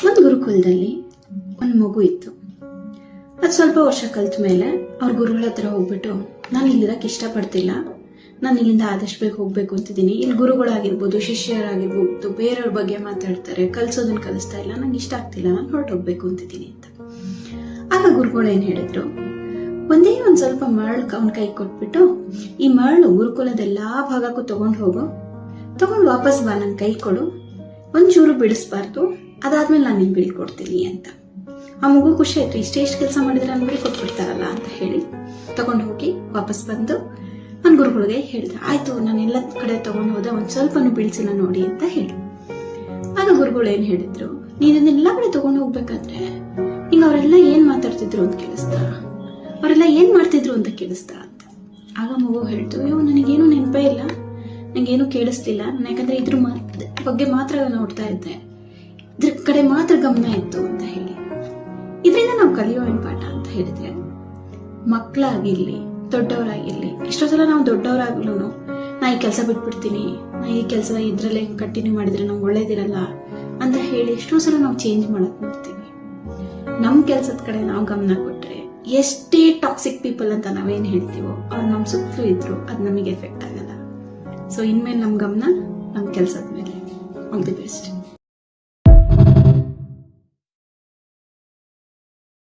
ಒಂದು ಗುರುಕುಲದಲ್ಲಿ ಒಂದು ಮಗು ಇತ್ತು. ಅದು ಸ್ವಲ್ಪ ವರ್ಷ ಕಲ್ತ ಮೇಲೆ ಅವ್ರ ಗುರುಗಳ ಹತ್ರ ಹೋಗ್ಬಿಟ್ಟು, ನಾನು ಇಲ್ಲಿರಕ್ಕೆ ಇಷ್ಟಪಡ್ತಿಲ್ಲ, ನಾನು ಇಲ್ಲಿಂದ ಆದಷ್ಟು ಬೇಗ ಹೋಗ್ಬೇಕು ಅಂತಿದ್ದೀನಿ, ಇಲ್ಲಿ ಗುರುಗಳಾಗಿರ್ಬೋದು, ಶಿಷ್ಯರಾಗಿರ್ಬೋದು, ಬೇರೆಯವ್ರ ಬಗ್ಗೆ ಮಾತಾಡ್ತಾರೆ, ಕಲ್ಸೋದನ್ನ ಕಲಿಸ್ತಾ ಇಲ್ಲ, ನಂಗೆ ಇಷ್ಟ ಆಗ್ತಿಲ್ಲ, ನಾನು ಹೊರಟೋಗ್ಬೇಕು ಅಂತಿದ್ದೀನಿ ಅಂತ. ಆಗ ಗುರುಗಳು ಏನ್ ಹೇಳಿದ್ರು, ಒಂದೇ ಒಂದ್ ಸ್ವಲ್ಪ ಮರಳು ಅವನ ಕೈ ಕೊಟ್ಬಿಟ್ಟು, ಈ ಮರಳು ಗುರುಕುಲದ ಎಲ್ಲಾ ಭಾಗಕ್ಕೂ ತಗೊಂಡು ವಾಪಸ್ ಬಾ, ನನ್ ಕೈ ಕೊಡು, ಒಂಚೂರು ಬಿಡಿಸ್ಬಾರ್ದು, ಅದಾದ್ಮೇಲೆ ನಾನು ನಿನ್ ಬೀಳ್ಕೊಡ್ತೀನಿ ಅಂತ. ಆ ಮಗು ಖುಷಿ ಆಯ್ತು, ಇಷ್ಟೆಷ್ಟು ಕೆಲಸ ಮಾಡಿದ್ರೆ ನಾನು ಬೀಳ್ಕೊಟ್ಬಿಡ್ತಾರಲ್ಲ ಅಂತ ಹೇಳಿ ತಗೊಂಡು ಹೋಗಿ ವಾಪಸ್ ಬಂದು ನನ್ನ ಗುರುಗಳಿಗೆ ಹೇಳಿದ್ರೆ, ಆಯ್ತು ನಾನು ಎಲ್ಲ ಕಡೆ ತಗೊಂಡು ಹೋದ, ಒಂದ್ ಸ್ವಲ್ಪನು ಬೀಳ್ಸಿಲ್ಲ ನೋಡಿ ಅಂತ ಹೇಳಿ. ಆಗ ಗುರುಗಳು ಏನ್ ಹೇಳಿದ್ರು, ನೀನೆಲ್ಲ ಕಡೆ ತಗೊಂಡು ಹೋಗ್ಬೇಕಾದ್ರೆ ಈಗ ಅವರೆಲ್ಲ ಏನ್ ಮಾತಾಡ್ತಿದ್ರು ಅಂತ ಕೇಳಿಸ್ತಾ, ಅವರೆಲ್ಲ ಏನ್ ಮಾಡ್ತಿದ್ರು ಅಂತ ಕೇಳಿಸ್ತಾ ಅಂತ. ಆಗ ಮಗು ಹೇಳ್ತು, ಅಯ್ಯೋ ನನಗೇನು ನೆನಪೇ ಇಲ್ಲ, ನಂಗೇನು ಕೇಳಿಸ್ತಿಲ್ಲ, ನಾನು ಯಾಕಂದ್ರೆ ಇದ್ರ ಬಗ್ಗೆ ಮಾತ್ರ ನೋಡ್ತಾ ಇದ್ದೆ, ಇದ್ರ ಕಡೆ ಮಾತ್ರ ಗಮನ ಇತ್ತು ಅಂತ ಹೇಳಿ. ಇದರಿಂದ ನಾವು ಕಲಿಯೋ ಏನ್ ಪಾಠ ಅಂತ ಹೇಳಿದ್ರೆ, ಮಕ್ಕಳಾಗಿರ್ಲಿ ದೊಡ್ಡವರಾಗಿರ್ಲಿ, ಎಷ್ಟೋ ಸಲ ನಾವು ದೊಡ್ಡವರಾಗ್ಲೂ ನಾ ಈ ಕೆಲಸ ಬಿಟ್ಬಿಡ್ತೀನಿ, ನಾ ಈ ಕೆಲಸ ಇದ್ರಲ್ಲೇ ಕಂಟಿನ್ಯೂ ಮಾಡಿದ್ರೆ ನಮ್ಗೆ ಒಳ್ಳೇದಿರಲ್ಲ ಅಂತ ಹೇಳಿ ಎಷ್ಟೋ ಸಲ ನಾವು ಚೇಂಜ್ ಮಾಡಕ್ ನೋಡ್ತೀವಿ. ನಮ್ ಕೆಲ್ಸದ ಕಡೆ ನಾವು ಗಮನ ಕೊಟ್ರೆ, ಎಷ್ಟೇ ಟಾಕ್ಸಿಕ್ ಪೀಪಲ್ ಅಂತ ನಾವೇನ್ ಹೇಳ್ತೀವೋ ಅವ್ರು ನಮ್ ಸುತ್ತಲೂ ಇದ್ರು ಅದು ನಮಗೆ ಎಫೆಕ್ಟ್ ಆಗಲ್ಲ. ಸೊ ಇನ್ಮೇಲೆ ನಮ್ ಗಮನ ನಮ್ ಕೆಲ್ಸದ ಮೇಲೆ. All the best.